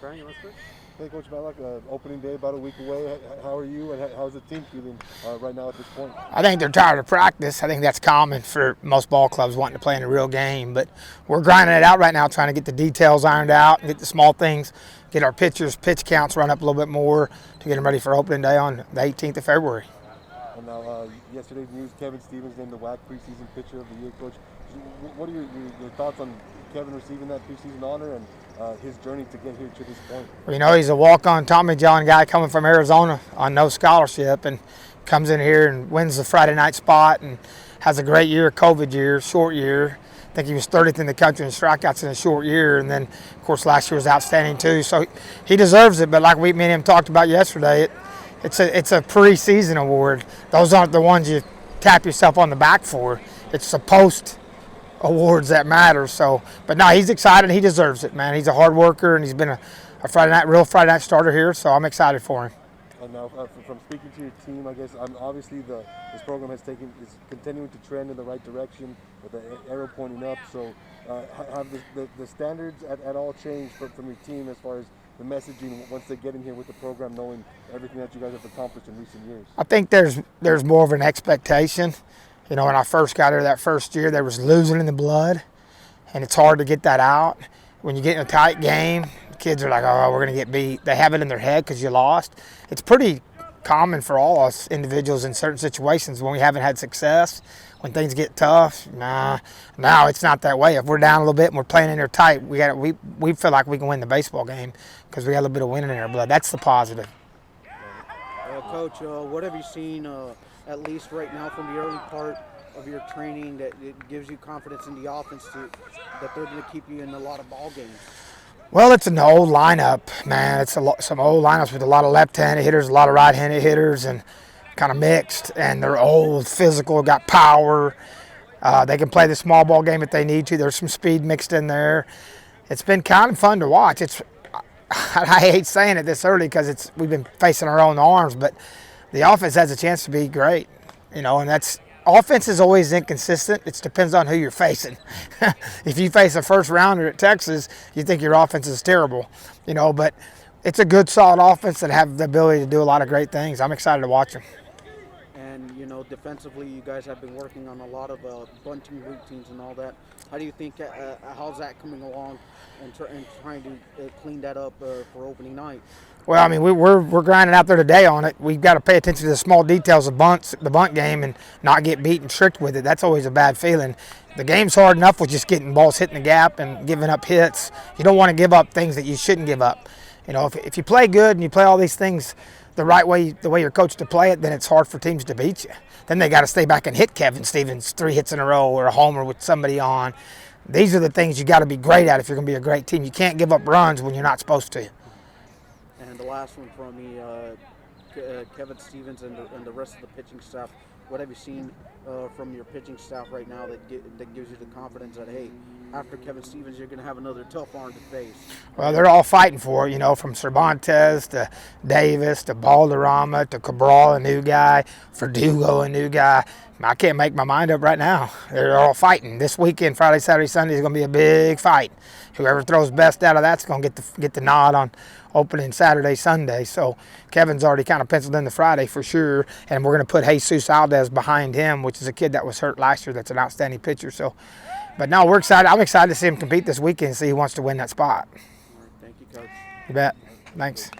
Brian, let's go. Hey, Coach Matlock, opening day about a week away. How are you, and how's the team feeling right now at this point? I think they're tired of practice. I think that's common for most ball clubs wanting to play in a real game. But we're grinding it out right now, trying to get the details ironed out, get the small things, get our pitchers' pitch counts run up a little bit more to get them ready for opening day on the 18th of February. And now, yesterday's news, Kevin Stevens named the WAC preseason pitcher of the year. Coach, what are your thoughts on Kevin receiving that preseason honor and his journey to get here to this point? Well, you know, he's a walk-on Tommy John guy coming from Arizona on no scholarship, and comes in here and wins the Friday night spot and has a great year, COVID year, short year. I think he was 30th in the country in strikeouts in a short year, and then, of course, last year was outstanding too. So he deserves it, but like me and him talked about yesterday, it's a preseason award. Those aren't the ones you tap yourself on the back for. It's the post awards that matter. So, but no, he's excited. He deserves it, man. He's a hard worker, and he's been a real Friday night starter here. So I'm excited for him. And now, from speaking to your team, I guess obviously this program is continuing to trend in the right direction with the arrow pointing up. So, have the standards at all changed from your team as far as the messaging once they get in here with the program, knowing everything that you guys have accomplished in recent years? I think there's more of an expectation. You know, when I first got here that first year, there was losing in the blood, and it's hard to get that out. When you get in a tight game, kids are like, oh, we're going to get beat. They have it in their head because you lost. It's pretty common for all us individuals in certain situations when we haven't had success, when things get tough. Now it's not that way. If we're down a little bit and we're playing in there tight, we feel like we can win the baseball game because we got a little bit of winning in our blood. That's the positive. Coach, what have you seen, at least right now from the early part of your training, that it gives you confidence in the offense that they're going to keep you in a lot of ball games? Well, it's an old lineup, man. It's some old lineups with a lot of left-handed hitters, a lot of right-handed hitters, and kind of mixed. And they're old, physical, got power. They can play the small ball game if they need to. There's some speed mixed in there. It's been kind of fun to watch. I hate saying it this early because we've been facing our own arms, but the offense has a chance to be great, you know, and offense is always inconsistent. It depends on who you're facing. If you face a first rounder at Texas, you think your offense is terrible, you know, but it's a good, solid offense that have the ability to do a lot of great things. I'm excited to watch them. And, you know, defensively, you guys have been working on a lot of bunting routines and all that. How do you think, how's that coming along and trying to clean that up for opening night? Well, I mean, we're grinding out there today on it. We've got to pay attention to the small details of the bunt game, and not get beat and tricked with it. That's always a bad feeling. The game's hard enough with just getting balls hitting the gap and giving up hits. You don't want to give up things that you shouldn't give up. You know, if you play good and you play all these things the right way, the way you're coached to play it, then it's hard for teams to beat you. Then they got to stay back and hit Kevin Stevens 3 hits in a row or a homer with somebody on. These are the things you got to be great at if you're going to be a great team. You can't give up runs when you're not supposed to. And the last one from me, Kevin Stevens and the rest of the pitching staff. What have you seen from your pitching staff right now that gives you the confidence that, hey, after Kevin Stevens, you're going to have another tough arm to face? Well, they're all fighting for it, you know, from Cervantes to Davis to Balderrama to Cabral, a new guy, Verdugo, a new guy. I can't make my mind up right now. They're all fighting. This weekend, Friday, Saturday, Sunday, is going to be a big fight. Whoever throws best out of that's going to get the nod on opening Saturday, Sunday. So Kevin's already kind of penciled in the Friday for sure, and we're going to put Jesus Aldez behind him, which is a kid that was hurt last year that's an outstanding pitcher. So, but no, we're excited. I'm excited to see him compete this weekend and see who wants to win that spot. All right, thank you, Coach. You bet. Thanks.